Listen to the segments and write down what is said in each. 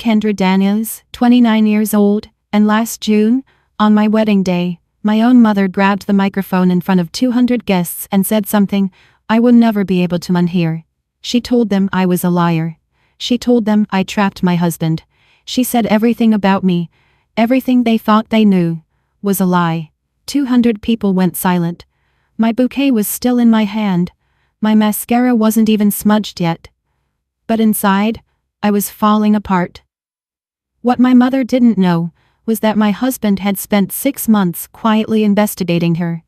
Kendra Daniels, 29 years old, and last June, on my wedding day, my own mother grabbed the microphone in front of 200 guests and said something I would never be able to unhear. She told them I was a liar. She told them I trapped my husband. She said everything about me, everything they thought they knew, was a lie. 200 people went silent. My bouquet was still in my hand. My mascara wasn't even smudged yet. But inside, I was falling apart. What my mother didn't know was that my husband had spent 6 months quietly investigating her.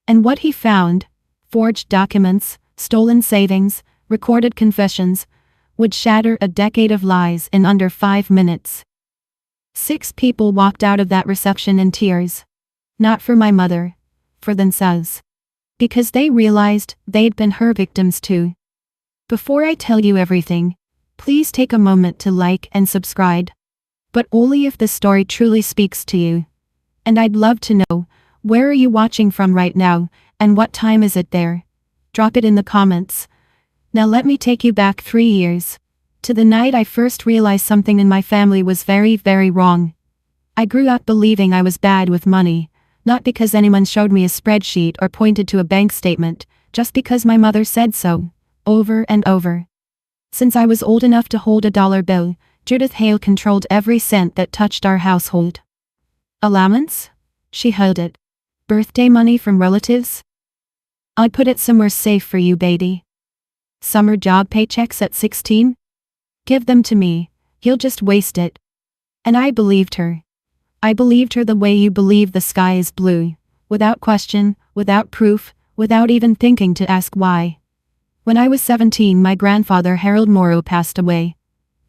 And what he found, forged documents, stolen savings, recorded confessions, would shatter a decade of lies in under 5 minutes. 6 people walked out of that reception in tears. Not for my mother, for themselves. Because they realized they'd been her victims too. Before I tell you everything, please take a moment to like and subscribe. But only if the story truly speaks to you. And I'd love to know, where are you watching from right now, and what time is it there? Drop it in the comments. Now let me take you back 3 years. To the night I first realized something in my family was very, very wrong. I grew up believing I was bad with money, not because anyone showed me a spreadsheet or pointed to a bank statement, just because my mother said so, over and over. Since I was old enough to hold a dollar bill, Judith Hale controlled every cent that touched our household. Allowance? She held it. Birthday money from relatives? I'd put it somewhere safe for you, baby. Summer job paychecks at 16? Give them to me, you'll just waste it. And I believed her. I believed her the way you believe the sky is blue, without question, without proof, without even thinking to ask why. When I was 17, my grandfather Harold Morrow passed away.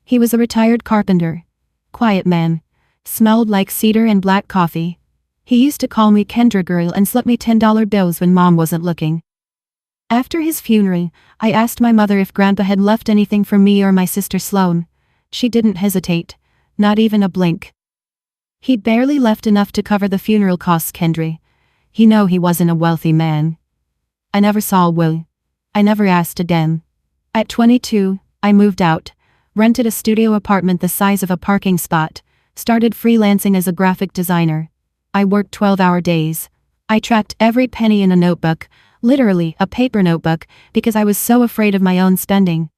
He was a retired carpenter. Quiet man. Smelled like cedar and black coffee. He used to call me Kendra girl and slip me $10 bills when mom wasn't looking. After his funeral, I asked my mother if grandpa had left anything for me or my sister Sloane. She didn't hesitate. Not even a blink. He'd barely left enough to cover the funeral costs, Kendra. He knew he wasn't a wealthy man. I never saw a will. I never asked again. At 22, I moved out. Rented a studio apartment the size of a parking spot, started freelancing as a graphic designer. I worked 12-hour days. I tracked every penny in a notebook, literally a paper notebook, because I was so afraid of my own spending.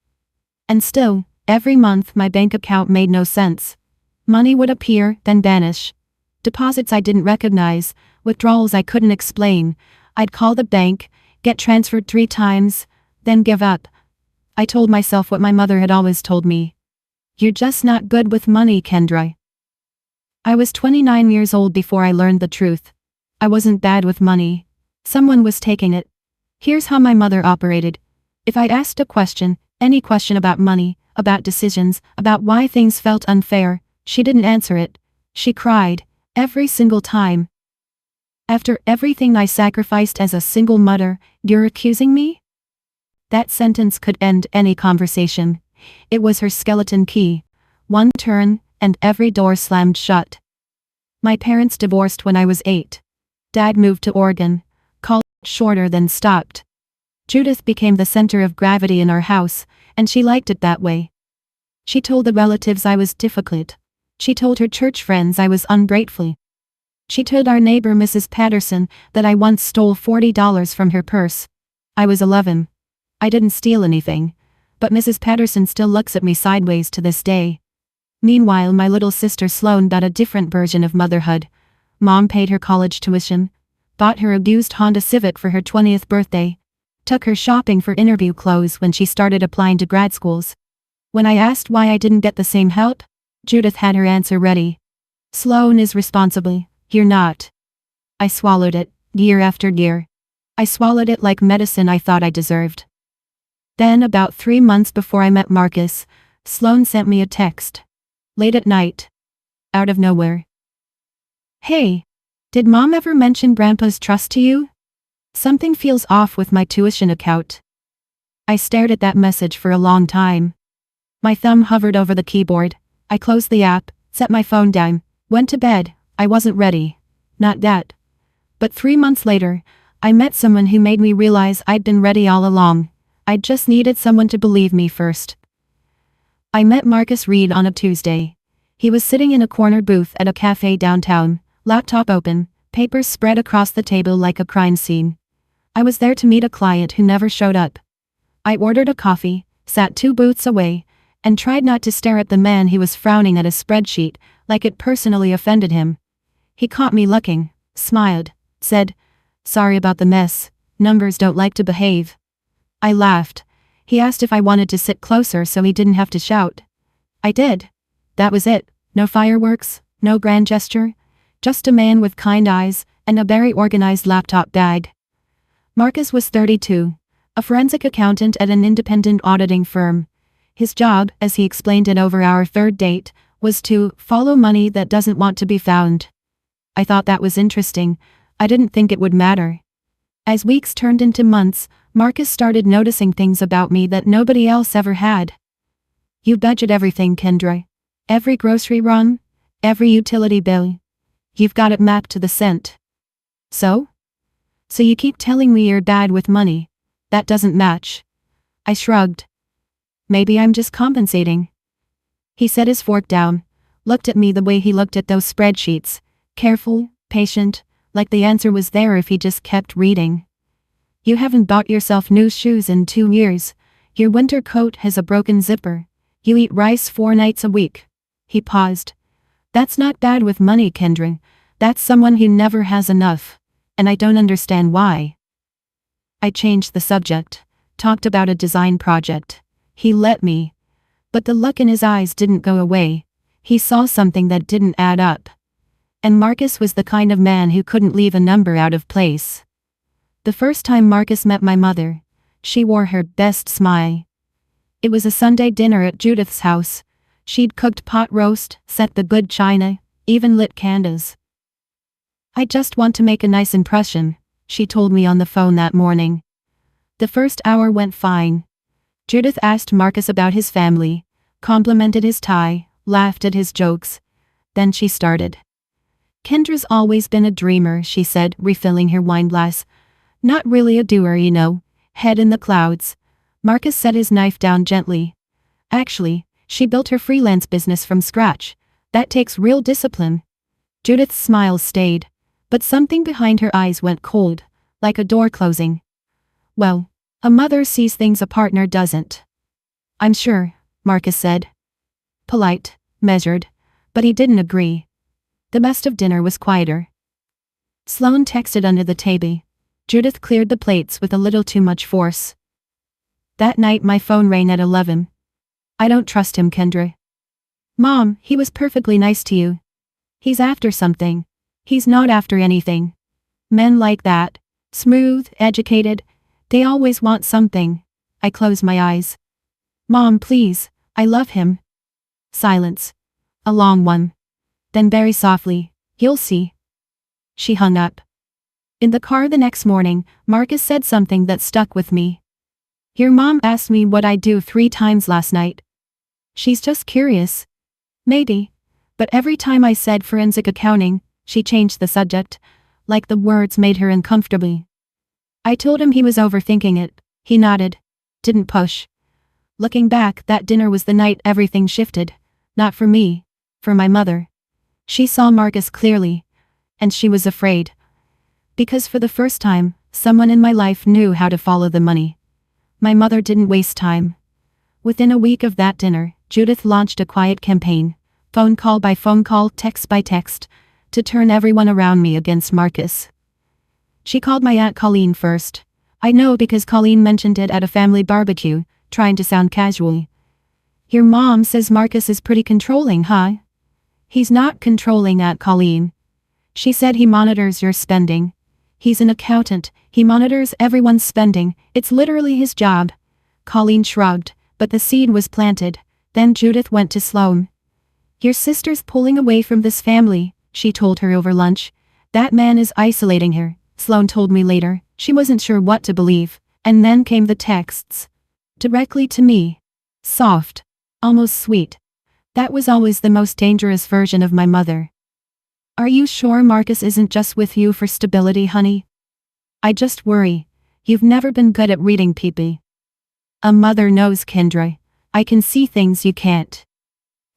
And still, every month my bank account made no sense. Money would appear, then vanish. Deposits I didn't recognize, withdrawals I couldn't explain. I'd call the bank, get transferred 3 times, then give up. I told myself what my mother had always told me. You're just not good with money, Kendra. I was 29 years old before I learned the truth. I wasn't bad with money. Someone was taking it. Here's how my mother operated. If I asked a question, any question about money, about decisions, about why things felt unfair, she didn't answer it. She cried, every single time. After everything I sacrificed as a single mother, you're accusing me? That sentence could end any conversation. It was her skeleton key. One turn, and every door slammed shut. My parents divorced when I was 8. Dad moved to Oregon. College shorter than stopped. Judith became the center of gravity in our house, and she liked it that way. She told the relatives I was difficult. She told her church friends I was ungrateful. She told our neighbor Mrs. Patterson that I once stole $40 from her purse. I was 11. I didn't steal anything, but Mrs. Patterson still looks at me sideways to this day. Meanwhile, my little sister Sloane got a different version of motherhood. Mom paid her college tuition, bought her a used Honda Civic for her 20th birthday, took her shopping for interview clothes when she started applying to grad schools. When I asked why I didn't get the same help, Judith had her answer ready. Sloane is responsible, you're not. I swallowed it, year after year. I swallowed it like medicine I thought I deserved. Then, about 3 months before I met Marcus, Sloane sent me a text. Late at night. Out of nowhere. Hey, did Mom ever mention Grandpa's trust to you? Something feels off with my tuition account. I stared at that message for a long time. My thumb hovered over the keyboard. I closed the app, set my phone down, went to bed. I wasn't ready. Not that. But 3 months later, I met someone who made me realize I'd been ready all along. I just needed someone to believe me first. I met Marcus Reed on a Tuesday. He was sitting in a corner booth at a cafe downtown, laptop open, papers spread across the table like a crime scene. I was there to meet a client who never showed up. I ordered a coffee, sat 2 booths away, and tried not to stare at the man who was frowning at a spreadsheet, like it personally offended him. He caught me looking, smiled, said, "Sorry about the mess, numbers don't like to behave." I laughed. He asked if I wanted to sit closer so he didn't have to shout. I did. That was it. No fireworks, no grand gesture. Just a man with kind eyes, and a very organized laptop bag. Marcus was 32, a forensic accountant at an independent auditing firm. His job, as he explained it over our 3rd date, was to follow money that doesn't want to be found. I thought that was interesting. I didn't think it would matter. As weeks turned into months, Marcus started noticing things about me that nobody else ever had. "You budget everything, Kendra. Every grocery run, every utility bill. You've got it mapped to the cent. So? So you keep telling me you're bad with money. That doesn't match." I shrugged. "Maybe I'm just compensating." He set his fork down, looked at me the way he looked at those spreadsheets, careful, patient, like the answer was there if he just kept reading. "You haven't bought yourself new shoes in 2 years. Your winter coat has a broken zipper. You eat rice 4 nights a week." He paused. "That's not bad with money, Kendra. That's someone who never has enough. And I don't understand why." I changed the subject, talked about a design project. He let me. But the look in his eyes didn't go away. He saw something that didn't add up. And Marcus was the kind of man who couldn't leave a number out of place. The first time Marcus met my mother, she wore her best smile. It was a Sunday dinner at Judith's house. She'd cooked pot roast, set the good china, even lit candles. "I just want to make a nice impression," she told me on the phone that morning. The first hour went fine. Judith asked Marcus about his family, complimented his tie, laughed at his jokes. Then she started. "Kendra's always been a dreamer," she said, refilling her wine glass. "Not really a doer, you know. Head in the clouds." Marcus set his knife down gently. "Actually, she built her freelance business from scratch. That takes real discipline." Judith's smile stayed, but something behind her eyes went cold, like a door closing. "Well, a mother sees things a partner doesn't." "I'm sure," Marcus said. Polite, measured, but he didn't agree. The rest of dinner was quieter. Sloane texted under the table. Judith cleared the plates with a little too much force. That night my phone rang at 11. "I don't trust him, Kendra." "Mom, he was perfectly nice to you." "He's after something." "He's not after anything. Men like that, smooth, educated, they always want something." I closed my eyes. "Mom, please, I love him." Silence. A long one. Then very softly, "You'll see." She hung up. In the car the next morning, Marcus said something that stuck with me. "Your mom asked me what I'd do 3 times last night. She's just curious." "Maybe. But every time I said forensic accounting, she changed the subject, like the words made her uncomfortable." I told him he was overthinking it. He nodded. Didn't push. Looking back, that dinner was the night everything shifted. Not for me. For my mother. She saw Marcus clearly. And she was afraid. Because for the first time, someone in my life knew how to follow the money. My mother didn't waste time. Within a week of that dinner, Judith launched a quiet campaign, phone call by phone call, text by text, to turn everyone around me against Marcus. She called my Aunt Colleen first. I know because Colleen mentioned it at a family barbecue, trying to sound casual. "Your mom says Marcus is pretty controlling, huh?" "He's not controlling, Aunt Colleen. She said he monitors your spending. He's an accountant, he monitors everyone's spending, it's literally his job." Colleen shrugged, but the seed was planted. Then Judith went to Sloane. "Your sister's pulling away from this family," she told her over lunch. "That man is isolating her," Sloane told me later. She wasn't sure what to believe. And then came the texts. Directly to me. Soft. Almost sweet. That was always the most dangerous version of my mother. "Are you sure Marcus isn't just with you for stability, honey? I just worry. You've never been good at reading people." A mother knows, Kendra. I can see things you can't.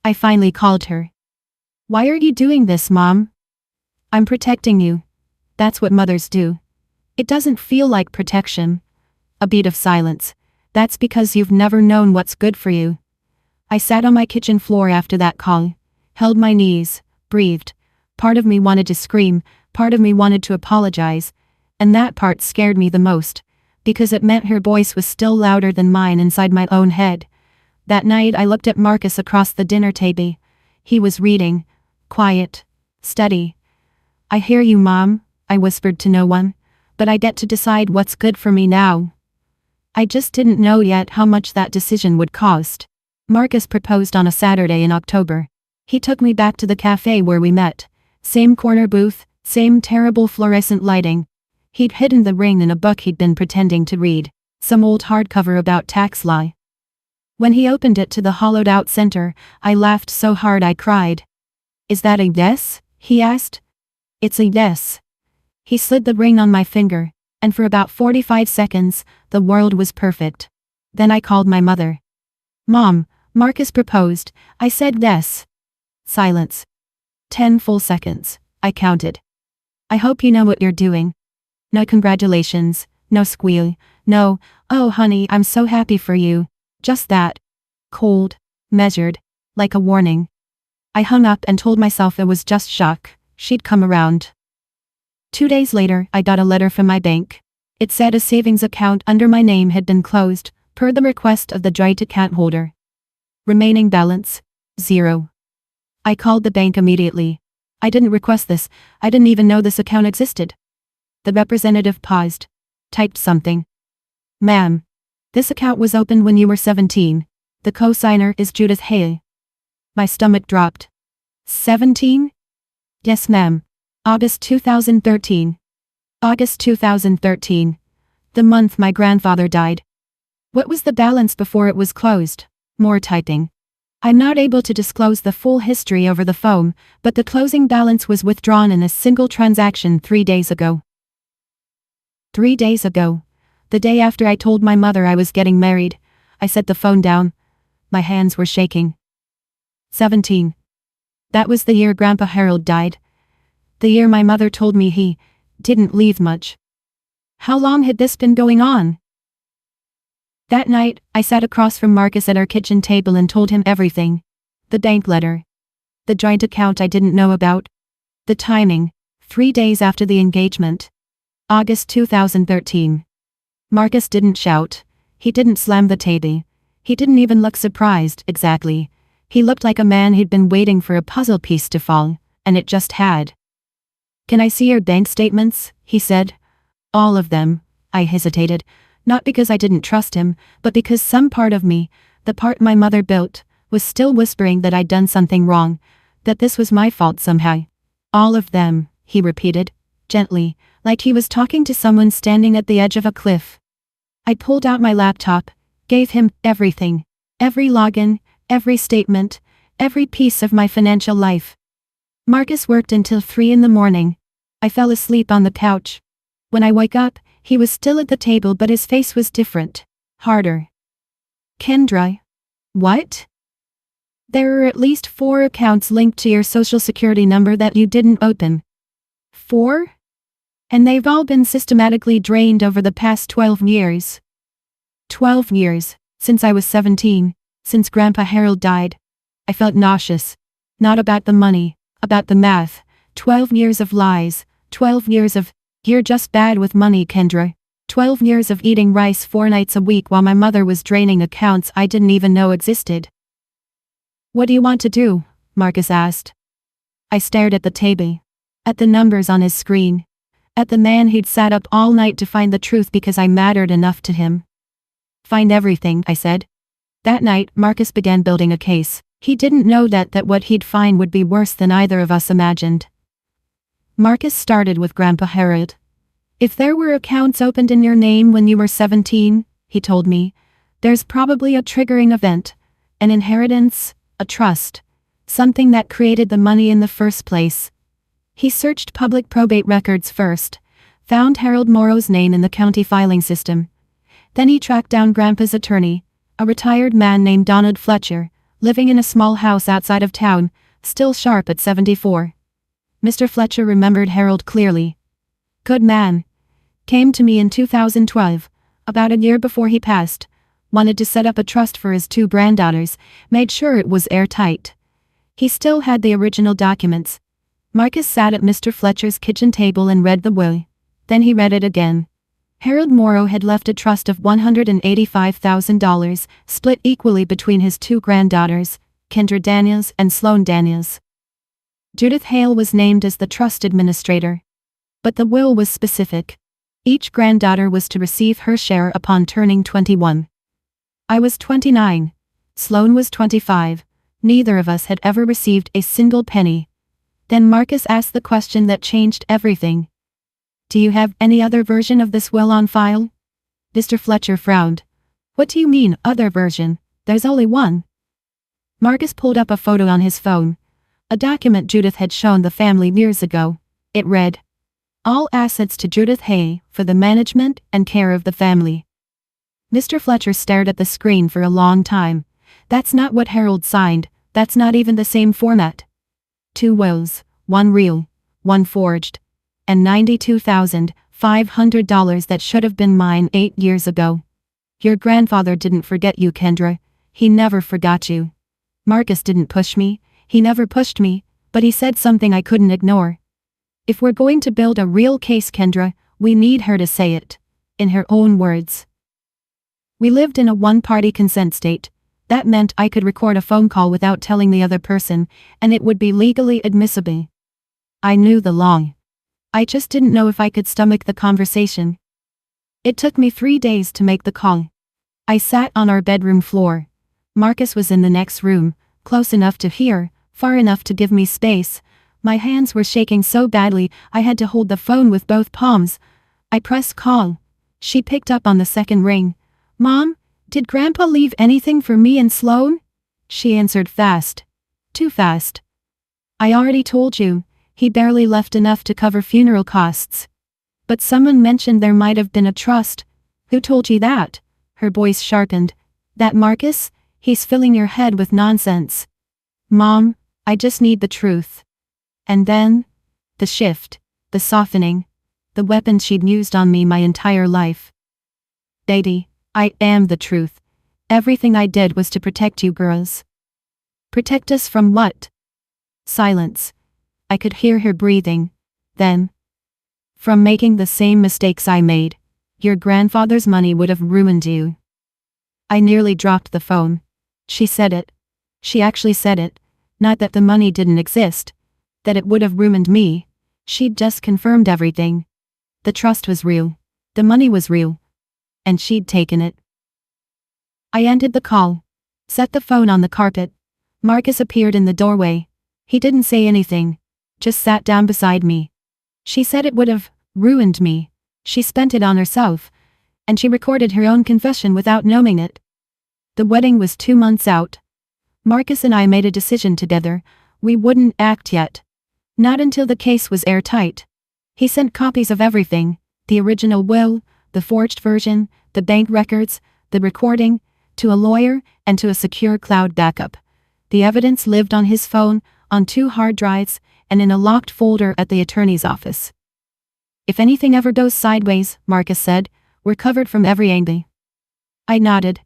I finally called her. Why are you doing this, Mom? I'm protecting you. That's what mothers do. It doesn't feel like protection. A beat of silence. That's because you've never known what's good for you. I sat on my kitchen floor after that call, held my knees, breathed. Part of me wanted to scream, part of me wanted to apologize, and that part scared me the most, because it meant her voice was still louder than mine inside my own head. That night I looked at Marcus across the dinner table. He was reading, quiet, steady. I hear you, Mom, I whispered to no one, but I get to decide what's good for me now. I just didn't know yet how much that decision would cost. Marcus proposed on a Saturday in October. He took me back to the cafe where we met. Same corner booth, same terrible fluorescent lighting. He'd hidden the ring in a book he'd been pretending to read, some old hardcover about tax law. When he opened it to the hollowed-out center, I laughed so hard I cried. Is that a yes? He asked. It's a yes. He slid the ring on my finger, and for about 45 seconds, the world was perfect. Then I called my mother. Mom, Marcus proposed. I said yes. Silence. 10 full seconds, I counted. I hope you know what you're doing. No congratulations, no squeal, no, oh honey, I'm so happy for you. Just that. Cold, measured, like a warning. I hung up and told myself it was just shock. She'd come around. 2 days later, I got a letter from my bank. It said a savings account under my name had been closed, per the request of the joint account holder. Remaining balance, 0. I called the bank immediately. I didn't request this, I didn't even know this account existed. The representative paused, typed something. Ma'am, this account was opened when you were 17. The co-signer is Judith Hale. My stomach dropped. 17? Yes, ma'am. August 2013. August 2013. The month my grandfather died. What was the balance before it was closed? More typing. I'm not able to disclose the full history over the phone, but the closing balance was withdrawn in a single transaction 3 days ago. 3 days ago. The day after I told my mother I was getting married, I set the phone down. My hands were shaking. 17. That was the year Grandpa Harold died. The year my mother told me he didn't leave much. How long had this been going on? That night, I sat across from Marcus at our kitchen table and told him everything. The bank letter. The joint account I didn't know about. The timing, 3 days after the engagement. August 2013. Marcus didn't shout. He didn't slam the table. He didn't even look surprised, exactly. He looked like a man who'd been waiting for a puzzle piece to fall, and it just had. Can I see your bank statements? He said. All of them. I hesitated. Not because I didn't trust him, but because some part of me, the part my mother built, was still whispering that I'd done something wrong, that this was my fault somehow. All of them, he repeated, gently, like he was talking to someone standing at the edge of a cliff. I pulled out my laptop, gave him everything, every login, every statement, every piece of my financial life. Marcus worked until 3 in the morning. I fell asleep on the couch. When I woke up, he was still at the table, but his face was different, harder. Kendra. What? There are at least 4 accounts linked to your social security number that you didn't open. 4? And they've all been systematically drained over the past 12 years. 12 years, since I was 17, since Grandpa Harold died. I felt nauseous. Not about the money, about the math. 12 years of lies, 12 years of, you're just bad with money, Kendra. 12 years of eating rice 4 nights a week while my mother was draining accounts I didn't even know existed. What do you want to do? Marcus asked. I stared at the table. At the numbers on his screen. At the man who'd sat up all night to find the truth because I mattered enough to him. Find everything, I said. That night, Marcus began building a case. He didn't know that what he'd find would be worse than either of us imagined. Marcus started with Grandpa Harold. If there were accounts opened in your name when you were 17, he told me, there's probably a triggering event, an inheritance, a trust, something that created the money in the first place. He searched public probate records first, found Harold Morrow's name in the county filing system. Then he tracked down Grandpa's attorney, a retired man named Donald Fletcher, living in a small house outside of town, still sharp at 74. Mr. Fletcher remembered Harold clearly. Good man. Came to me in 2012, about a year before he passed. Wanted to set up a trust for his 2 granddaughters, made sure it was airtight. He still had the original documents. Marcus sat at Mr. Fletcher's kitchen table and read the will. Then he read it again. Harold Morrow had left a trust of $185,000, split equally between his 2 granddaughters, Kendra Daniels and Sloane Daniels. Judith Hale was named as the trust administrator. But the will was specific. Each granddaughter was to receive her share upon turning 21. I was 29. Sloane was 25. Neither of us had ever received a single penny. Then Marcus asked the question that changed everything. Do you have any other version of this will on file? Mr. Fletcher frowned. What do you mean, other version? There's only one. Marcus pulled up a photo on his phone. A document Judith had shown the family years ago. It read, all assets to Judith Hay for the management and care of the family. Mr. Fletcher stared at the screen for a long time. That's not what Harold signed, that's not even the same format. 2 wills, 1 real, 1 forged, and $92,500 that should have been mine 8 years ago. Your grandfather didn't forget you, Kendra. He never forgot you. Marcus didn't push me, he never pushed me, but he said something I couldn't ignore. If we're going to build a real case, Kendra, we need her to say it. In her own words. We lived in a one-party consent state. That meant I could record a phone call without telling the other person, and it would be legally admissible. I knew the law. I just didn't know if I could stomach the conversation. It took me 3 days to make the call. I sat on our bedroom floor. Marcus was in the next room, close enough to hear, far enough to give me space. My hands were shaking so badly I had to hold the phone with both palms. I pressed call. She picked up on the second ring. Mom, did Grandpa leave anything for me and Sloane? She answered fast. Too fast. I already told you, he barely left enough to cover funeral costs. But someone mentioned there might have been a trust. Who told you that? Her voice sharpened. That Marcus? He's filling your head with nonsense. Mom, I just need the truth. And then, the shift, the softening, the weapon she'd used on me my entire life. Daddy, I am the truth. Everything I did was to protect you girls. Protect us from what? Silence. I could hear her breathing. Then, from making the same mistakes I made. Your grandfather's money would have ruined you. I nearly dropped the phone. She said it. She actually said it. Not that the money didn't exist. That it would have ruined me. She'd just confirmed everything. The trust was real. The money was real. And she'd taken it. I ended the call. Set the phone on the carpet. Marcus appeared in the doorway. He didn't say anything. Just sat down beside me. She said it would have ruined me. She spent it on herself. And she recorded her own confession without knowing it. The wedding was 2 months out. Marcus and I made a decision together. We wouldn't act yet. Not until the case was airtight. He sent copies of everything, the original will, the forged version, the bank records, the recording, to a lawyer and to a secure cloud backup. The evidence lived on his phone, on 2 hard drives, and in a locked folder at the attorney's office. If anything ever goes sideways, Marcus said, we're covered from every angle. I nodded.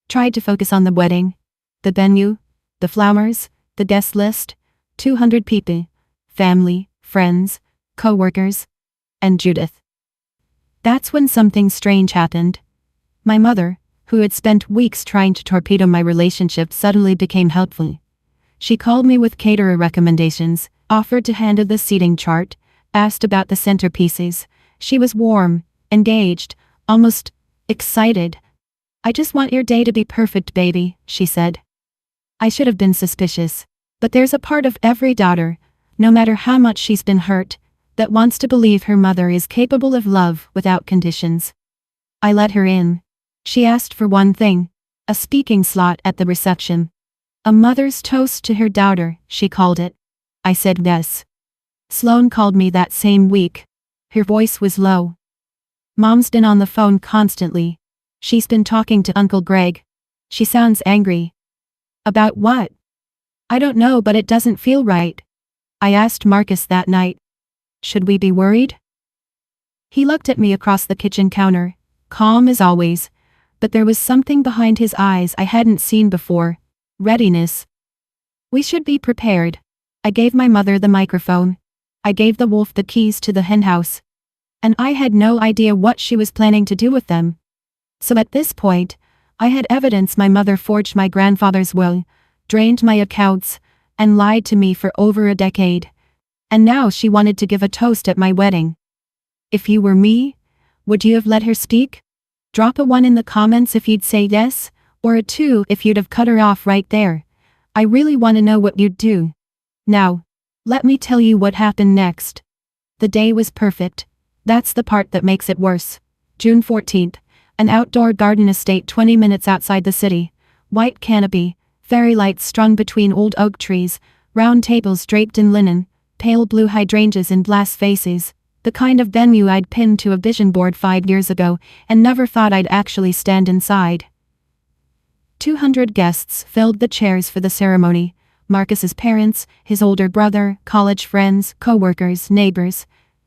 Tried to focus on the wedding. The venue, the flowers, the guest list, 200 people, family, friends, co-workers, and Judith. That's when something strange happened. My mother, who had spent weeks trying to torpedo my relationship, suddenly became helpful. She called me with caterer recommendations, offered to handle the seating chart, asked about the centerpieces. She was warm, engaged, almost excited. I just want your day to be perfect, baby, she said. I should have been suspicious. But there's a part of every daughter, no matter how much she's been hurt, that wants to believe her mother is capable of love without conditions. I let her in. She asked for one thing, a speaking slot at the reception. A mother's toast to her daughter, she called it. I said yes. Sloane called me that same week. Her voice was low. Mom's been on the phone constantly. She's been talking to Uncle Greg. She sounds angry. About what? I don't know, but it doesn't feel right. I asked Marcus that night. Should we be worried? He looked at me across the kitchen counter, calm as always, but there was something behind his eyes I hadn't seen before. Readiness. We should be prepared. I gave my mother the microphone. I gave the wolf the keys to the henhouse. And I had no idea what she was planning to do with them. So at this point, I had evidence my mother forged my grandfather's will, drained my accounts, and lied to me for over a decade. And now she wanted to give a toast at my wedding. If you were me, would you have let her speak? Drop a 1 in the comments if you'd say yes, or a 2 if you'd have cut her off right there. I really want to know what you'd do. Now, let me tell you what happened next. The day was perfect. That's the part that makes it worse. June 14th, an outdoor garden estate 20 minutes outside the city. White canopy, fairy lights strung between old oak trees, round tables draped in linen, pale blue hydrangeas in glass vases. The kind of venue I'd pinned to a vision board 5 years ago and never thought I'd actually stand inside. 200 guests filled the chairs for the ceremony. Marcus's parents, his older brother, college friends, co-workers, neighbors.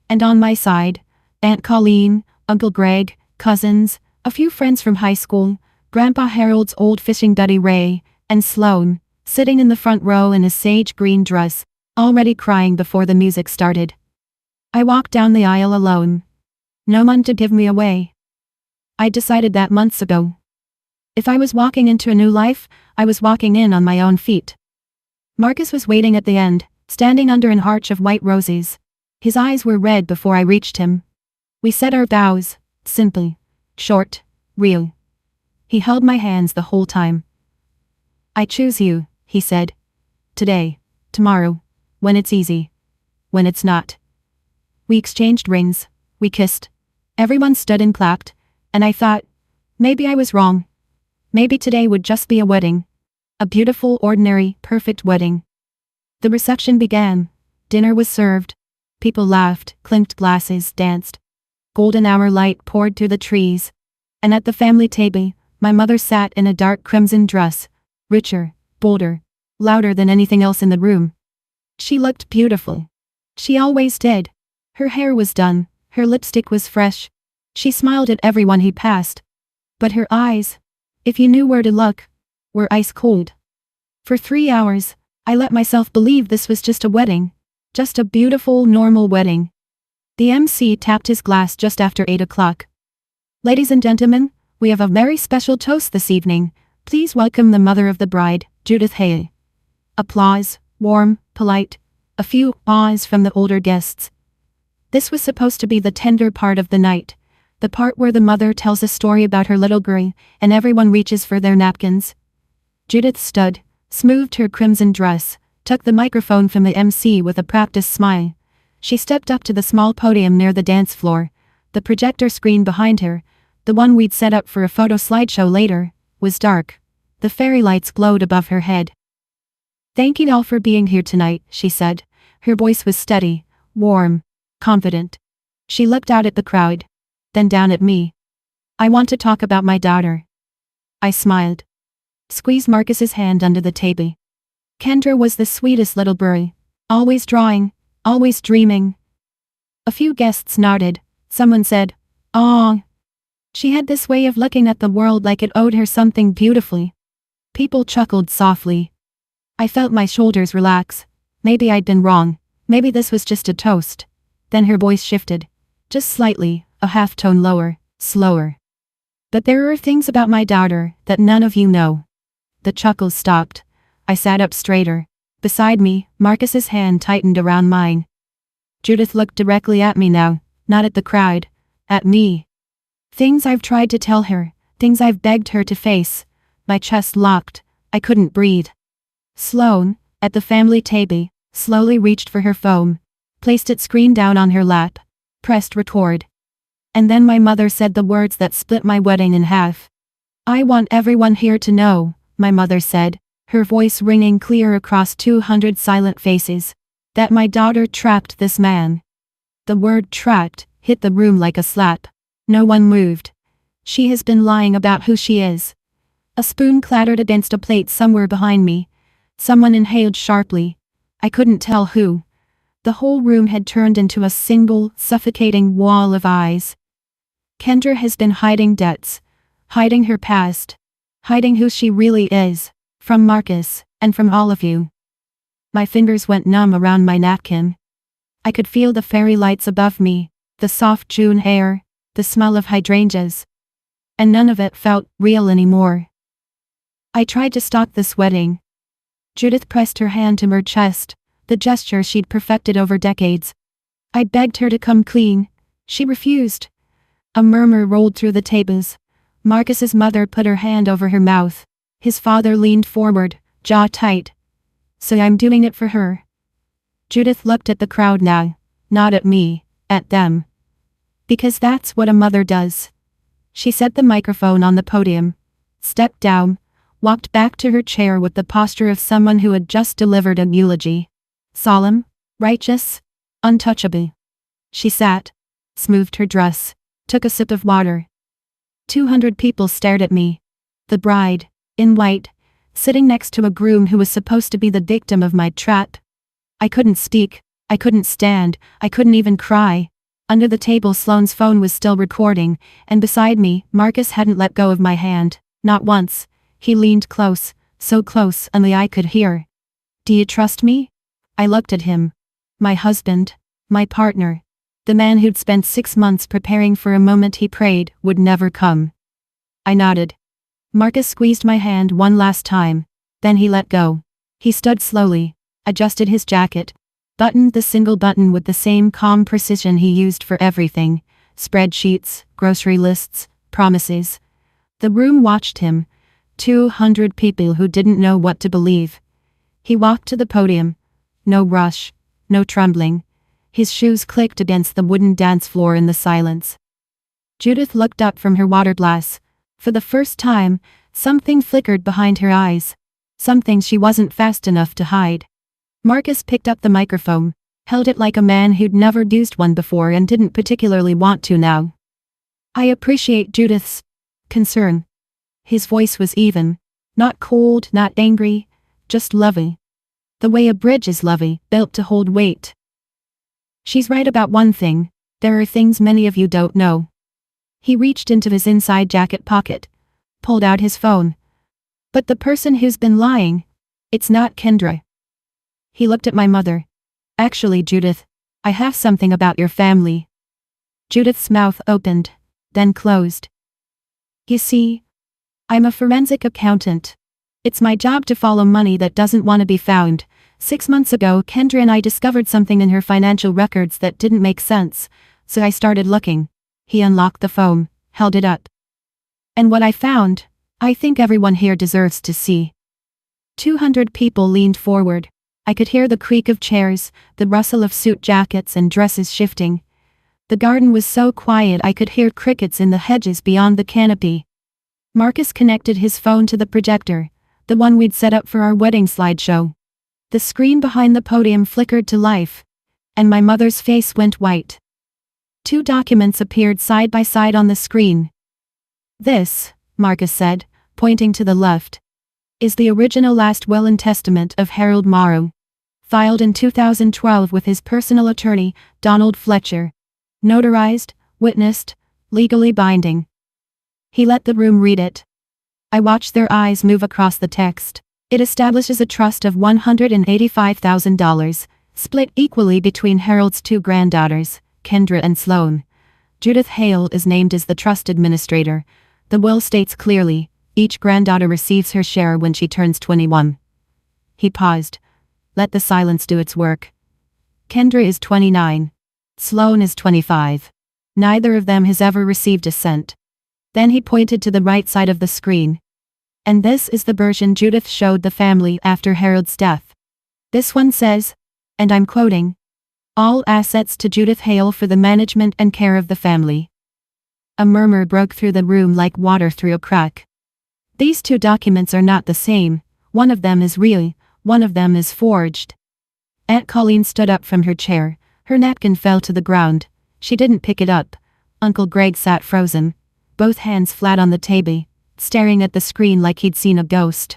And on my side, Aunt Colleen, Uncle Greg, cousins, a few friends from high school, Grandpa Harold's old fishing buddy Ray, and Sloan, sitting in the front row in his sage green dress, already crying before the music started. I walked down the aisle alone. No one to give me away. I decided that months ago. If I was walking into a new life, I was walking in on my own feet. Marcus was waiting at the end, standing under an arch of white roses. His eyes were red before I reached him. We said our vows, simply, short, real. He held my hands the whole time. I choose you, he said. Today, tomorrow, when it's easy, when it's not. We exchanged rings, we kissed. Everyone stood and clapped, and I thought, maybe I was wrong. Maybe today would just be a wedding. A beautiful, ordinary, perfect wedding. The reception began. Dinner was served. People laughed, clinked glasses, danced. Golden hour light poured through the trees. And at the family table, my mother sat in a dark crimson dress, richer, bolder, louder than anything else in the room. She looked beautiful. She always did. Her hair was done, her lipstick was fresh. She smiled at everyone he passed. But her eyes, if you knew where to look, were ice cold. For 3 hours, I let myself believe this was just a wedding. Just a beautiful, normal wedding. The MC tapped his glass just after 8 o'clock. Ladies and gentlemen, we have a very special toast this evening. Please welcome the mother of the bride, Judith Hale. Applause, warm, polite. A few ahs from the older guests. This was supposed to be the tender part of the night. The part where the mother tells a story about her little girl, and everyone reaches for their napkins. Judith stood, smoothed her crimson dress, took the microphone from the MC with a practiced smile. She stepped up to the small podium near the dance floor. The projector screen behind her, the one we'd set up for a photo slideshow later, was dark. The fairy lights glowed above her head. Thank you all for being here tonight, she said. Her voice was steady, warm, confident. She looked out at the crowd, then down at me. I want to talk about my daughter. I smiled. Squeezed Marcus's hand under the table. Kendra was the sweetest little girl, always drawing, always dreaming. A few guests nodded. Someone said, "Aw." She had this way of looking at the world like it owed her something beautifully. People chuckled softly. I felt my shoulders relax. Maybe I'd been wrong. Maybe this was just a toast. Then her voice shifted. Just slightly, a half tone lower, slower. But there are things about my daughter that none of you know. The chuckles stopped. I sat up straighter. Beside me, Marcus's hand tightened around mine. Judith looked directly at me now, not at the crowd, at me. Things I've tried to tell her, things I've begged her to face. My chest locked. I couldn't breathe. Sloan, at the family table, slowly reached for her phone, placed its screen down on her lap, pressed record. And then my mother said the words that split my wedding in half. I want everyone here to know, my mother said, her voice ringing clear across 200 silent faces, that my daughter trapped this man. The word trapped hit the room like a slap. No one moved. She has been lying about who she is. A spoon clattered against a plate somewhere behind me. Someone inhaled sharply. I couldn't tell who. The whole room had turned into a single, suffocating wall of eyes. Kendra has been hiding debts, hiding her past, hiding who she really is, from Marcus, and from all of you. My fingers went numb around my napkin. I could feel the fairy lights above me, the soft June air, the smell of hydrangeas. And none of it felt real anymore. I tried to stop the sweating. Judith pressed her hand to her chest, the gesture she'd perfected over decades. I begged her to come clean. She refused. A murmur rolled through the tables. Marcus's mother put her hand over her mouth. His father leaned forward, jaw tight. So I'm doing it for her. Judith looked at the crowd now. Not at me, at them. Because that's what a mother does. She set the microphone on the podium, stepped down, walked back to her chair with the posture of someone who had just delivered a eulogy. Solemn, righteous, untouchable. She sat, smoothed her dress, took a sip of water. 200 people stared at me. The bride, in white, sitting next to a groom who was supposed to be the victim of my trap. I couldn't speak, I couldn't stand, I couldn't even cry. Under the table Sloane's phone was still recording, and beside me, Marcus hadn't let go of my hand, not once. He leaned close, so close only I could hear. Do you trust me? I looked at him. My husband, my partner, the man who'd spent 6 months preparing for a moment he prayed would never come. I nodded. Marcus squeezed my hand one last time, then he let go. He stood slowly, adjusted his jacket, buttoned the single button with the same calm precision he used for everything, spreadsheets, grocery lists, promises. The room watched him, 200 people who didn't know what to believe. He walked to the podium. No rush, no trembling. His shoes clicked against the wooden dance floor in the silence. Judith looked up from her water glass. For the first time, something flickered behind her eyes. Something she wasn't fast enough to hide. Marcus picked up the microphone, held it like a man who'd never used one before and didn't particularly want to now. I appreciate Judith's concern. His voice was even, not cold, not angry, just lovey. The way a bridge is lovey, built to hold weight. She's right about one thing, there are things many of you don't know. He reached into his inside jacket pocket, pulled out his phone. But the person who's been lying, it's not Kendra. He looked at my mother. Actually, Judith, I have something about your family. Judith's mouth opened, then closed. You see, I'm a forensic accountant. It's my job to follow money that doesn't want to be found. 6 months ago, Kendra and I discovered something in her financial records that didn't make sense, so I started looking. He unlocked the phone, held it up. And what I found, I think everyone here deserves to see. 200 people leaned forward. I could hear the creak of chairs, the rustle of suit jackets and dresses shifting. The garden was so quiet I could hear crickets in the hedges beyond the canopy. Marcus connected his phone to the projector, the one we'd set up for our wedding slideshow. The screen behind the podium flickered to life, and my mother's face went white. 2 documents appeared side by side on the screen. This, Marcus said, pointing to the left, is the original last will and testament of Harold Morrow, filed in 2012 with his personal attorney, Donald Fletcher. Notarized, witnessed, legally binding. He let the room read it. I watched their eyes move across the text. It establishes a trust of $185,000, split equally between Harold's 2 granddaughters, Kendra and Sloane. Judith Hale is named as the trust administrator. The will states clearly, each granddaughter receives her share when she turns 21. He paused. Let the silence do its work. Kendra is 29. Sloane is 25. Neither of them has ever received a cent. Then he pointed to the right side of the screen. And this is the version Judith showed the family after Harold's death. This one says, and I'm quoting, all assets to Judith Hale for the management and care of the family. A murmur broke through the room like water through a crack. These 2 documents are not the same. One of them is real, one of them is forged. Aunt Colleen stood up from her chair. Her napkin fell to the ground. She didn't pick it up. Uncle Greg sat frozen, both hands flat on the table, staring at the screen like he'd seen a ghost.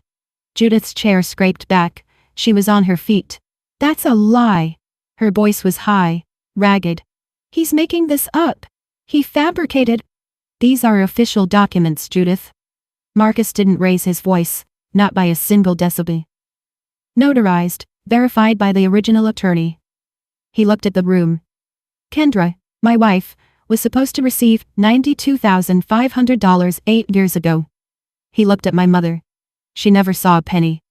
Judith's chair scraped back, She was on her feet. That's a lie. Her voice was high, ragged. He's making this up. He fabricated. These are official documents, Judith. Marcus didn't raise his voice, not by a single decibel. Notarized, verified by the original attorney. He looked at the room. Kendra, my wife, was supposed to receive $92,500 8 years ago. He looked at my mother. She never saw a penny.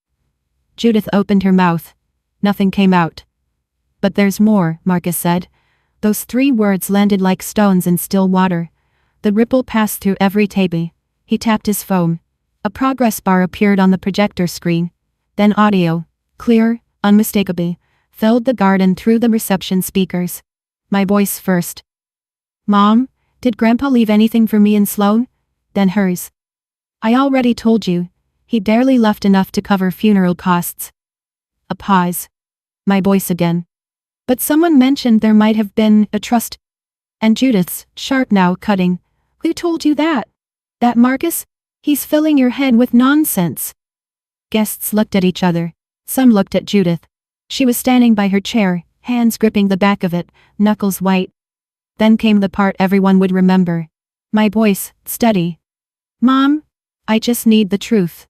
Judith opened her mouth. Nothing came out. But there's more, Marcus said. Those 3 words landed like stones in still water. The ripple passed through every table. He tapped his phone. A progress bar appeared on the projector screen. Then audio, clear, unmistakable, filled the garden through the reception speakers. My voice first. Mom, did Grandpa leave anything for me and Sloan? Then hers. I already told you. He barely left enough to cover funeral costs. A pause. My voice again. But someone mentioned there might have been a trust. And Judith's, sharp now, cutting. Who told you that? That Marcus? He's filling your head with nonsense. Guests looked at each other. Some looked at Judith. She was standing by her chair, hands gripping the back of it, knuckles white. Then came the part everyone would remember. My voice, steady. Mom, I just need the truth.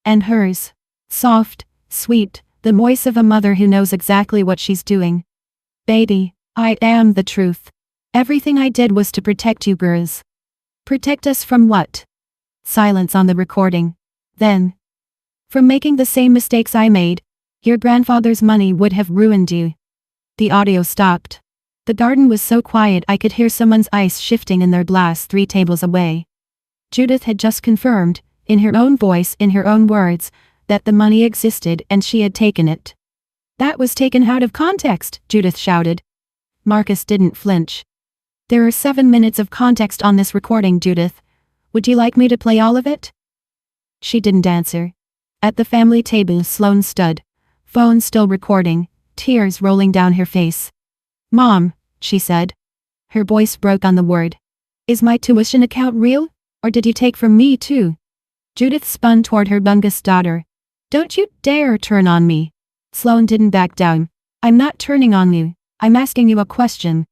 And hers. Soft, sweet, the voice of a mother who knows exactly what she's doing. Baby, I am the truth. Everything I did was to protect you girls. Protect us from what? Silence on the recording. Then. From making the same mistakes I made. Your grandfather's money would have ruined you. The audio stopped. The garden was so quiet I could hear someone's ice shifting in their glass 3 tables away. Judith had just confirmed, in her own voice, in her own words, that the money existed and she had taken it. That was taken out of context, Judith shouted. Marcus didn't flinch. There are 7 minutes of context on this recording, Judith. Would you like me to play all of it? She didn't answer. At the family table, Sloan stood. Phone still recording, tears rolling down her face. Mom, she said. Her voice broke on the word. Is my tuition account real? Or did you take from me too? Judith spun toward her youngest daughter. Don't you dare turn on me. Sloan didn't back down. I'm not turning on you. I'm asking you a question.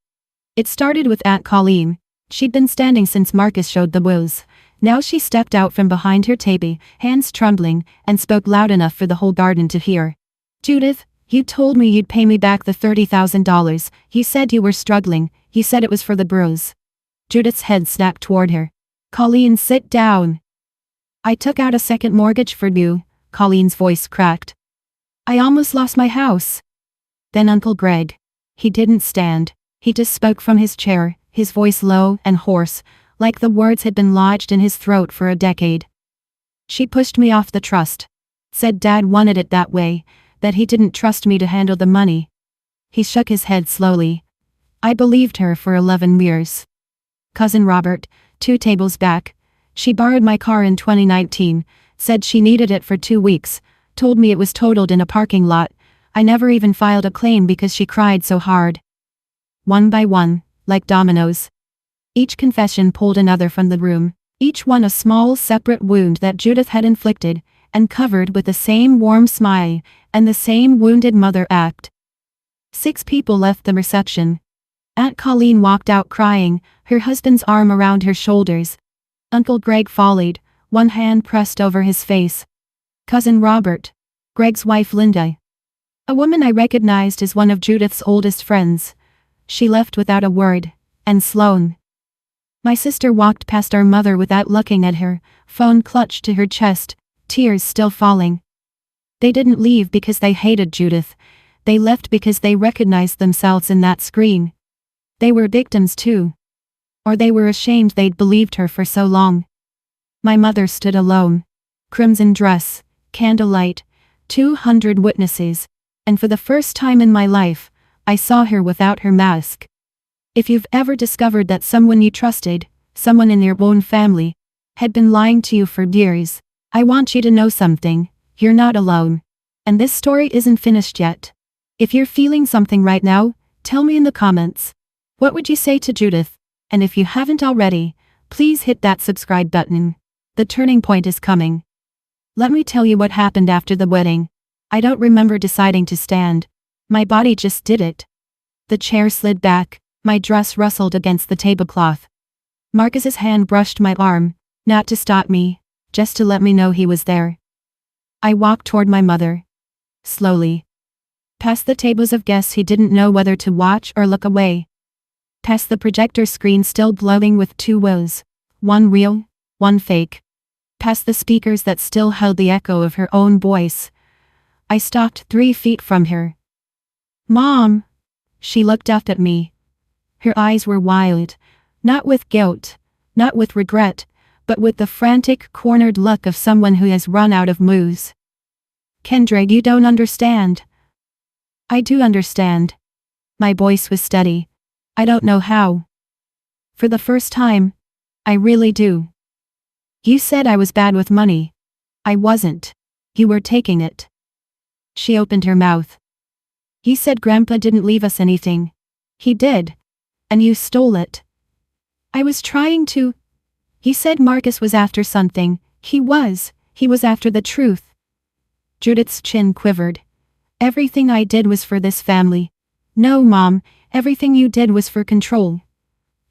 It started with Aunt Colleen. She'd been standing since Marcus showed the wills. Now she stepped out from behind her table, hands trembling, and spoke loud enough for the whole garden to hear. Judith, you told me you'd pay me back the $30,000. You said you were struggling. You said it was for the bros. Judith's head snapped toward her. Colleen, sit down. I took out a second mortgage for you, Colleen's voice cracked. I almost lost my house. Then Uncle Greg. He didn't stand. He just spoke from his chair, his voice low and hoarse, like the words had been lodged in his throat for a decade. She pushed me off the trust. Said Dad wanted it that way, that he didn't trust me to handle the money. He shook his head slowly. I believed her for 11 years. Cousin Robert, 2 tables back. She borrowed my car in 2019, said she needed it for 2 weeks, told me it was totaled in a parking lot. I never even filed a claim because she cried so hard. One by one, like dominoes. Each confession pulled another from the room, each one a small separate wound that Judith had inflicted, and covered with the same warm smile, and the same wounded mother act. 6 people left the reception. Aunt Colleen walked out crying, her husband's arm around her shoulders. Uncle Greg followed, one hand pressed over his face. Cousin Robert. Greg's wife Linda. A woman I recognized as one of Judith's oldest friends. She left without a word, and Sloan. My sister walked past our mother without looking at her, phone clutched to her chest, tears still falling. They didn't leave because they hated Judith. They left because they recognized themselves in that screen. They were victims too. Or they were ashamed they'd believed her for so long. My mother stood alone. Crimson dress, candlelight, 200 witnesses, and for the first time in my life, I saw her without her mask. If you've ever discovered that someone you trusted, someone in your own family, had been lying to you for years, I want you to know something. You're not alone. And this story isn't finished yet. If you're feeling something right now, tell me in the comments. What would you say to Judith? And if you haven't already, please hit that subscribe button. The turning point is coming. Let me tell you what happened after the wedding. I don't remember deciding to stand. My body just did it. The chair slid back, my dress rustled against the tablecloth. Marcus's hand brushed my arm, not to stop me, just to let me know he was there. I walked toward my mother. Slowly. Past the tables of guests he didn't know whether to watch or look away. Past the projector screen still glowing with two wills, one real, one fake. Past the speakers that still held the echo of her own voice. I stopped 3 feet from her. "Mom!" She looked up at me. Her eyes were wild, not with guilt, not with regret, but with the frantic, cornered look of someone who has run out of moves. "Kendra, you don't understand." "I do understand." My voice was steady. "I don't know how. For the first time, I really do. You said I was bad with money. I wasn't. You were taking it." She opened her mouth. "He said Grandpa didn't leave us anything. He did. And you stole it." "I was trying to." "He said Marcus was after something. He was after the truth." Judith's chin quivered. "Everything I did was for this family." "No, Mom, everything you did was for control."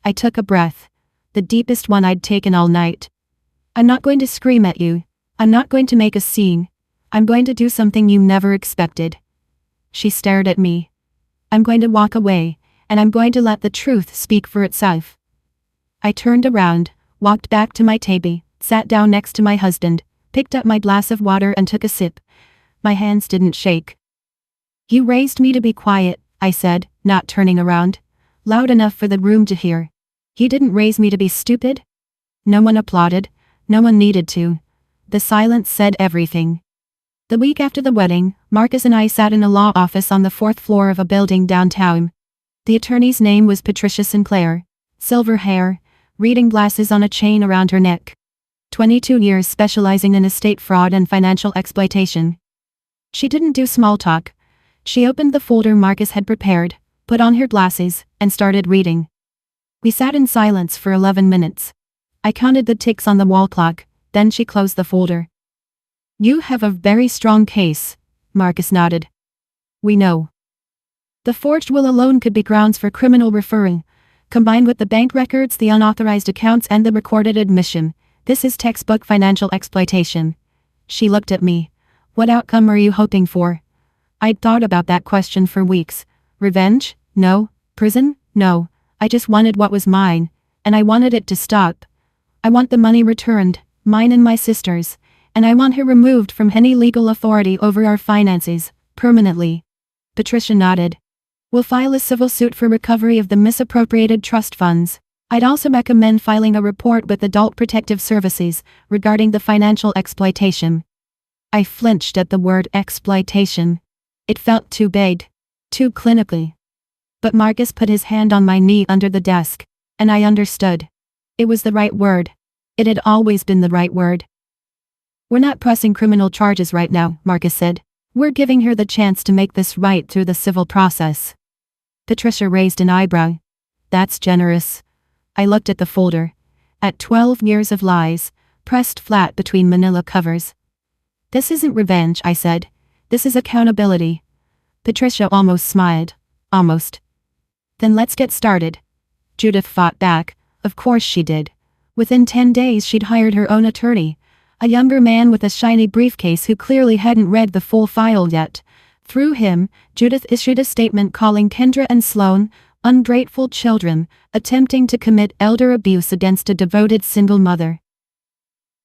I took a breath, the deepest one I'd taken all night. "I'm not going to scream at you. I'm not going to make a scene. I'm going to do something you never expected." She stared at me. "I'm going to walk away, and I'm going to let the truth speak for itself." I turned around, walked back to my table, sat down next to my husband, picked up my glass of water and took a sip. My hands didn't shake. "You raised me to be quiet," I said, not turning around. Loud enough for the room to hear. "You didn't raise me to be stupid." No one applauded. No one needed to. The silence said everything. The week after the wedding, Marcus and I sat in a law office on the 4th floor of a building downtown. The attorney's name was Patricia Sinclair. Silver hair, reading glasses on a chain around her neck. 22 years specializing in estate fraud and financial exploitation. She didn't do small talk. She opened the folder Marcus had prepared, put on her glasses, and started reading. We sat in silence for 11 minutes. I counted the ticks on the wall clock, then she closed the folder. "You have a very strong case," Marcus nodded. "We know. The forged will alone could be grounds for criminal referral. Combined with the bank records, the unauthorized accounts, and the recorded admission, this is textbook financial exploitation." She looked at me. "What outcome are you hoping for?" I'd thought about that question for weeks. Revenge? No. Prison? No. I just wanted what was mine, and I wanted it to stop. I want the money returned, mine and my sister's, and I want her removed from any legal authority over our finances, permanently. Patricia nodded. "We'll file a civil suit for recovery of the misappropriated trust funds. I'd also recommend filing a report with Adult Protective Services regarding the financial exploitation." I flinched at the word exploitation. It felt too big, too clinically. But Marcus put his hand on my knee under the desk, and I understood. It was the right word. It had always been the right word. "We're not pressing criminal charges right now," Marcus said. "We're giving her the chance to make this right through the civil process." Patricia raised an eyebrow. "That's generous." I looked at the folder. At 12 years of lies, pressed flat between manila covers. "This isn't revenge," I said. "This is accountability." Patricia almost smiled. Almost. "Then let's get started." Judith fought back. Of course she did. Within 10 days she'd hired her own attorney. A younger man with a shiny briefcase who clearly hadn't read the full file yet. Through him, Judith issued a statement calling Kendra and Sloan ungrateful children, attempting to commit elder abuse against a devoted single mother.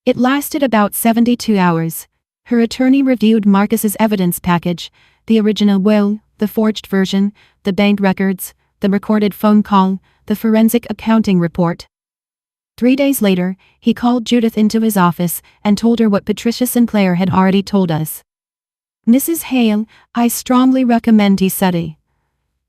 It lasted about 72 hours. Her attorney reviewed Marcus's evidence package, the original will, the forged version, the bank records, the recorded phone call, the forensic accounting report. 3 days later, he called Judith into his office and told her what Patricia Sinclair had already told us. "Mrs. Hale, I strongly recommend he study."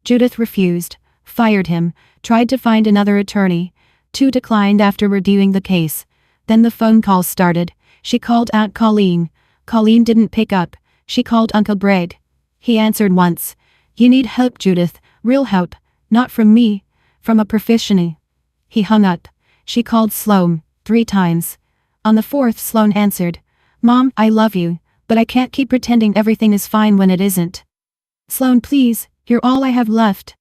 Judith refused, fired him, tried to find another attorney. 2 declined after reviewing the case. Then the phone calls started. She called Aunt Colleen. Colleen didn't pick up. She called Uncle Greg. He answered once. "You need help, Judith, real help, not from me, from a professional." He hung up. She called Sloan 3 times. On the 4th, Sloan answered. "Mom, I love you, but I can't keep pretending everything is fine when it isn't. Sloan, please, you're all I have left.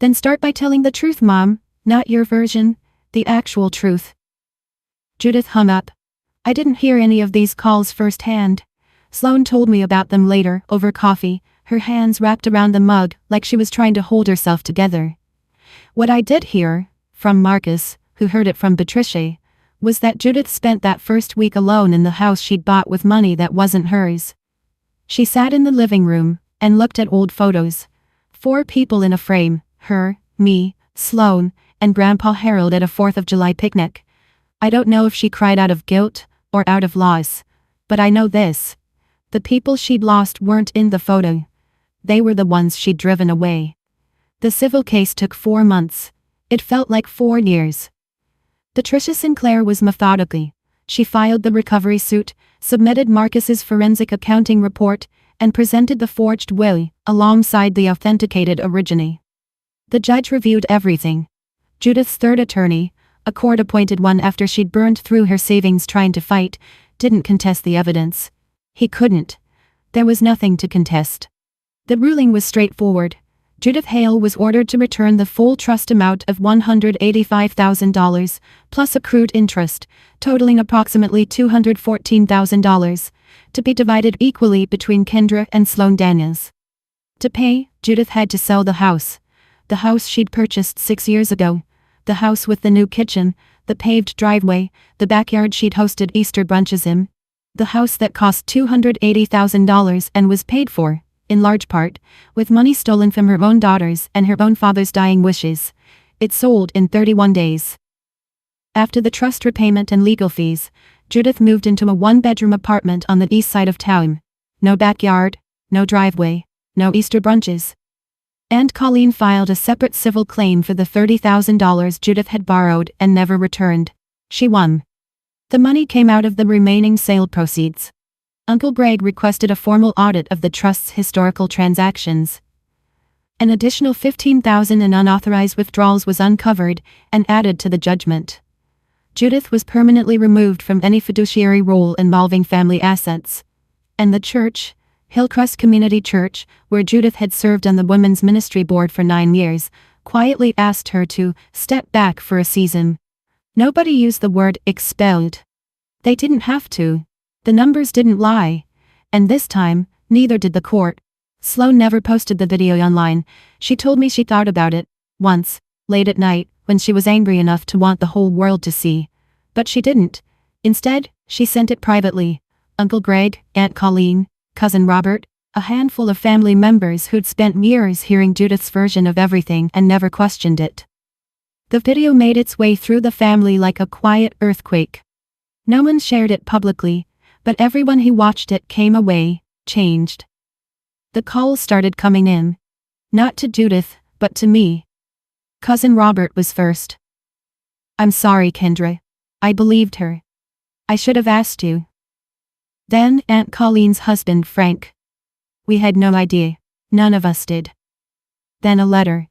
Then start by telling the truth, Mom, not your version, the actual truth. Judith hung up. I didn't hear any of these calls firsthand. Sloan told me about them later, over coffee, her hands wrapped around the mug like she was trying to hold herself together. What I did hear, from Marcus, who heard it from Patricia, was that Judith spent that first week alone in the house she'd bought with money that wasn't hers. She sat in the living room and looked at old photos. 4 people in a frame, her, me, Sloan, and Grandpa Harold at a 4th of July picnic. I don't know if she cried out of guilt or out of loss, but I know this. The people she'd lost weren't in the photo. They were the ones she'd driven away. The civil case took 4 months. It felt like 4 years. Patricia Sinclair was methodical. She filed the recovery suit, submitted Marcus's forensic accounting report, and presented the forged will, alongside the authenticated original. The judge reviewed everything. Judith's third attorney, a court-appointed one after she'd burned through her savings trying to fight, didn't contest the evidence. He couldn't. There was nothing to contest. The ruling was straightforward. Judith Hale was ordered to return the full trust amount of $185,000, plus accrued interest, totaling approximately $214,000, to be divided equally between Kendra and Sloan Daniels. To pay, Judith had to sell the house she'd purchased 6 years ago, the house with the new kitchen, the paved driveway, the backyard she'd hosted Easter brunches in, the house that cost $280,000 and was paid for, in large part, with money stolen from her own daughters and her own father's dying wishes. It sold in 31 days. After the trust repayment and legal fees, Judith moved into a 1-bedroom apartment on the east side of town. No backyard, no driveway, no Easter brunches. Aunt Colleen filed a separate civil claim for the $30,000 Judith had borrowed and never returned. She won. The money came out of the remaining sale proceeds. Uncle Greg requested a formal audit of the trust's historical transactions. An additional $15,000 in unauthorized withdrawals was uncovered and added to the judgment. Judith was permanently removed from any fiduciary role involving family assets. And the church, Hillcrest Community Church, where Judith had served on the Women's Ministry Board for 9 years, quietly asked her to step back for a season. Nobody used the word expelled. They didn't have to. The numbers didn't lie. And this time, neither did the court. Sloan never posted the video online. She told me she thought about it, once, late at night, when she was angry enough to want the whole world to see. But she didn't. Instead, she sent it privately. Uncle Greg, Aunt Colleen, Cousin Robert, a handful of family members who'd spent years hearing Judith's version of everything and never questioned it. The video made its way through the family like a quiet earthquake. No one shared it publicly, but everyone who watched it came away changed. The calls started coming in. Not to Judith, but to me. Cousin Robert was first. "I'm sorry, Kendra. I believed her. I should have asked you." Then Aunt Colleen's husband, Frank. "We had no idea. None of us did." Then a letter.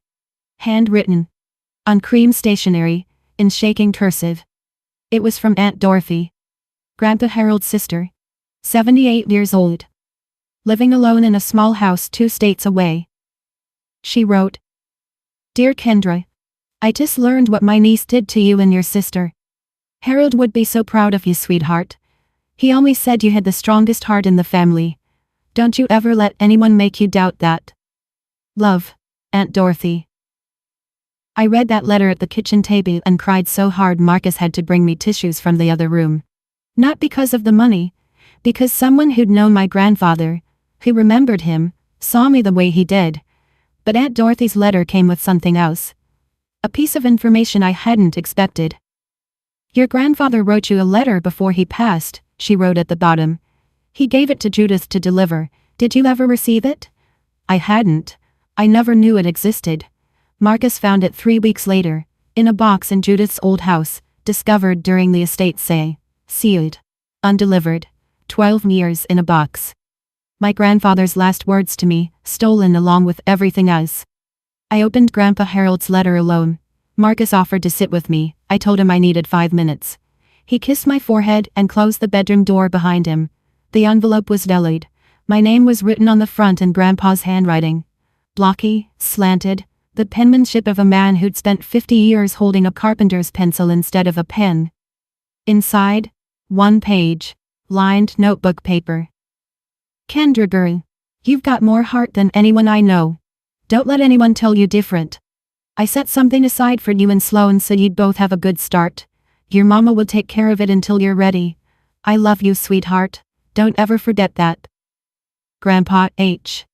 Handwritten. On cream stationery, in shaking cursive. It was from Aunt Dorothy. Grandpa Harold's sister. 78 years old. Living alone in a small house 2 states away. She wrote, "Dear Kendra, I just learned what my niece did to you and your sister. Harold would be so proud of you, sweetheart. He always said you had the strongest heart in the family. Don't you ever let anyone make you doubt that. Love, Aunt Dorothy." I read that letter at the kitchen table and cried so hard Marcus had to bring me tissues from the other room. Not because of the money, because someone who'd known my grandfather, who remembered him, saw me the way he did. But Aunt Dorothy's letter came with something else. A piece of information I hadn't expected. "Your grandfather wrote you a letter before he passed," she wrote at the bottom. "He gave it to Judith to deliver. Did you ever receive it?" I hadn't. I never knew it existed. Marcus found it 3 weeks later, in a box in Judith's old house, discovered during the estate sale. Sealed. Undelivered. 12 years in a box. My grandfather's last words to me, stolen along with everything else. I opened Grandpa Harold's letter alone. Marcus offered to sit with me. I told him I needed 5 minutes. He kissed my forehead and closed the bedroom door behind him. The envelope was delayed. My name was written on the front in Grandpa's handwriting. Blocky, slanted, the penmanship of a man who'd spent 50 years holding a carpenter's pencil instead of a pen. Inside, one page, lined notebook paper. Kendra girl, you've got more heart than anyone I know. Don't let anyone tell you different. I set something aside for you and Sloan so you'd both have a good start. Your mama will take care of it until you're ready. I love you, sweetheart. Don't ever forget that. Grandpa H.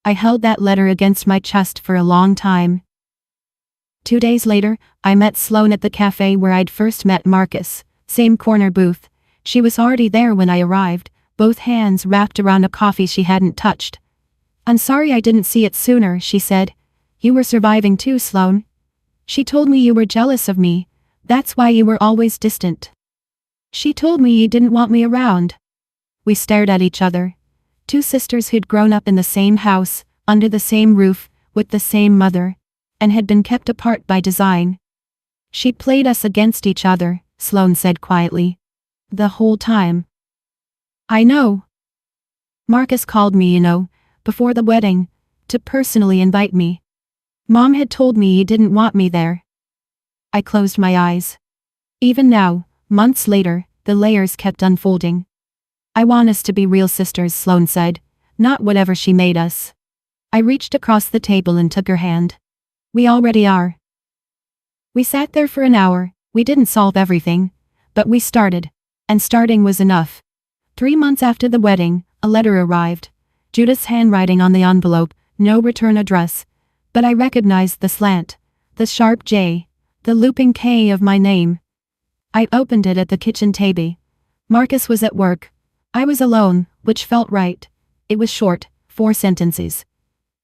I held that letter against my chest for a long time. 2 days later, I met Sloan at the cafe where I'd first met Marcus, same corner booth. She was already there when I arrived, both hands wrapped around a coffee she hadn't touched. I'm sorry I didn't see it sooner, she said. You were surviving too, Sloan. She told me you were jealous of me. That's why you were always distant. She told me you didn't want me around. We stared at each other. Two sisters who'd grown up in the same house, under the same roof, with the same mother, and had been kept apart by design. She played us against each other, Sloan said quietly. The whole time. I know. Marcus called me, before the wedding, to personally invite me. Mom had told me he didn't want me there. I closed my eyes. Even now, months later, the layers kept unfolding. I want us to be real sisters, Sloan said, not whatever she made us. I reached across the table and took her hand. We already are. We sat there for an hour. We didn't solve everything, but we started, and starting was enough. 3 months after the wedding, a letter arrived. Judith's handwriting on the envelope, no return address. But I recognized the slant, the sharp J, the looping K of my name. I opened it at the kitchen table. Marcus was at work. I was alone, which felt right. It was short, 4 sentences.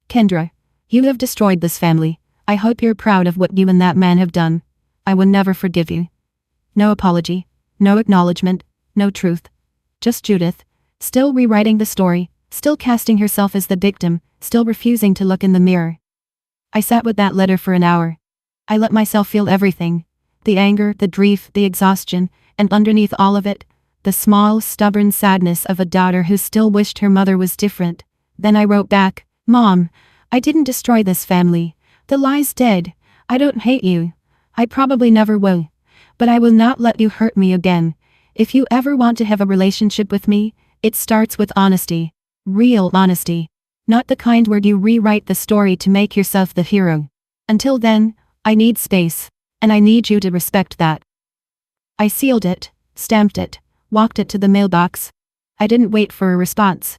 Kendra, you have destroyed this family. I hope you're proud of what you and that man have done. I will never forgive you. No apology, no acknowledgement, no truth. Just Judith, still rewriting the story, still casting herself as the victim, still refusing to look in the mirror. I sat with that letter for an hour. I let myself feel everything. The anger, the grief, the exhaustion, and underneath all of it, the small, stubborn sadness of a daughter who still wished her mother was different. Then I wrote back, Mom, I didn't destroy this family. The lie's dead. I don't hate you. I probably never will. But I will not let you hurt me again. If you ever want to have a relationship with me, it starts with honesty. Real honesty. Not the kind where you rewrite the story to make yourself the hero. Until then, I need space, and I need you to respect that. I sealed it, stamped it, walked it to the mailbox. I didn't wait for a response.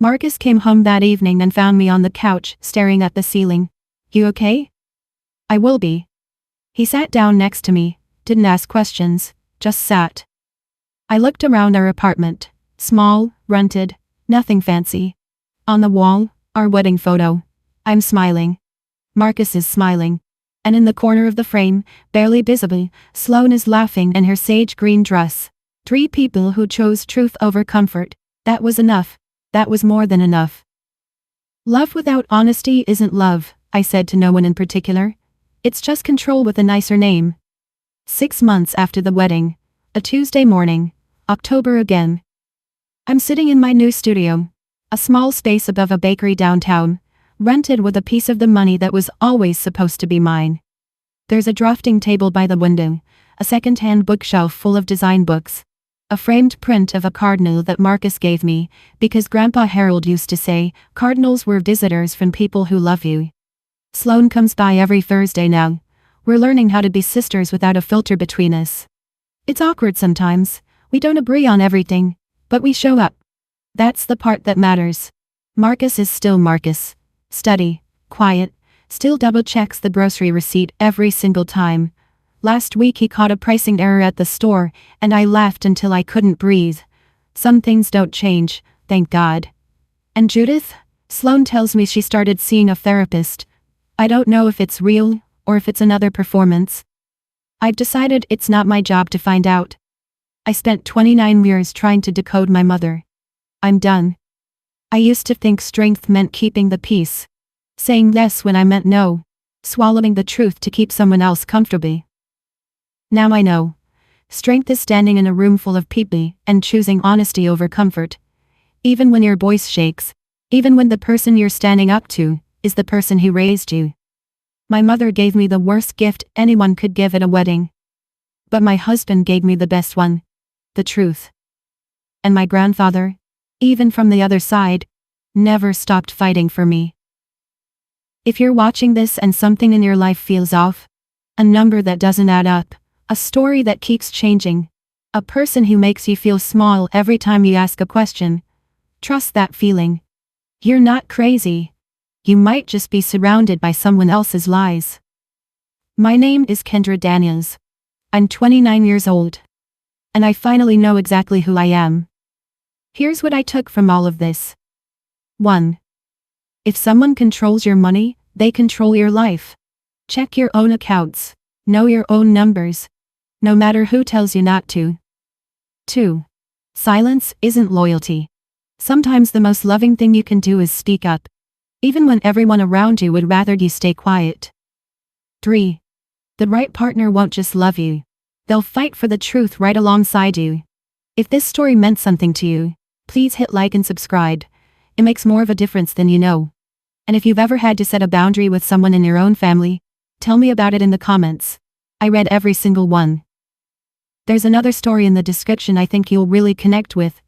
Marcus came home that evening and found me on the couch, staring at the ceiling. You okay? I will be. He sat down next to me, didn't ask questions, just sat. I looked around our apartment. Small, rented, nothing fancy. On the wall, our wedding photo. I'm smiling. Marcus is smiling. And in the corner of the frame, barely visible, Sloan is laughing in her sage green dress. 3 people who chose truth over comfort. That was enough. That was more than enough. Love without honesty isn't love, I said to no one in particular. It's just control with a nicer name. 6 months after the wedding. A Tuesday morning. October again. I'm sitting in my new studio. A small space above a bakery downtown, rented with a piece of the money that was always supposed to be mine. There's a drafting table by the window, a second-hand bookshelf full of design books, a framed print of a cardinal that Marcus gave me, because Grandpa Harold used to say, cardinals were visitors from people who love you. Sloan comes by every Thursday now. We're learning how to be sisters without a filter between us. It's awkward sometimes. We don't agree on everything, but we show up. That's the part that matters. Marcus is still Marcus. Steady, quiet, still double-checks the grocery receipt every single time. Last week he caught a pricing error at the store, and I laughed until I couldn't breathe. Some things don't change, thank God. And Judith? Sloan tells me she started seeing a therapist. I don't know if it's real, or if it's another performance. I've decided it's not my job to find out. I spent 29 years trying to decode my mother. I'm done. I used to think strength meant keeping the peace. Saying yes when I meant no. Swallowing the truth to keep someone else comfortable. Now I know. Strength is standing in a room full of people and choosing honesty over comfort. Even when your voice shakes. Even when the person you're standing up to is the person who raised you. My mother gave me the worst gift anyone could give at a wedding. But my husband gave me the best one. The truth. And my grandfather, even from the other side, never stopped fighting for me. If you're watching this and something in your life feels off, a number that doesn't add up, a story that keeps changing, a person who makes you feel small every time you ask a question, trust that feeling. You're not crazy. You might just be surrounded by someone else's lies. My name is Kendra Daniels. I'm 29 years old. And I finally know exactly who I am. Here's what I took from all of this. 1. If someone controls your money, they control your life. Check your own accounts. Know your own numbers. No matter who tells you not to. 2. Silence isn't loyalty. Sometimes the most loving thing you can do is speak up. Even when everyone around you would rather you stay quiet. 3. The right partner won't just love you. They'll fight for the truth right alongside you. If this story meant something to you, please hit like and subscribe. It makes more of a difference than you know. And if you've ever had to set a boundary with someone in your own family, tell me about it in the comments. I read every single one. There's another story in the description I think you'll really connect with.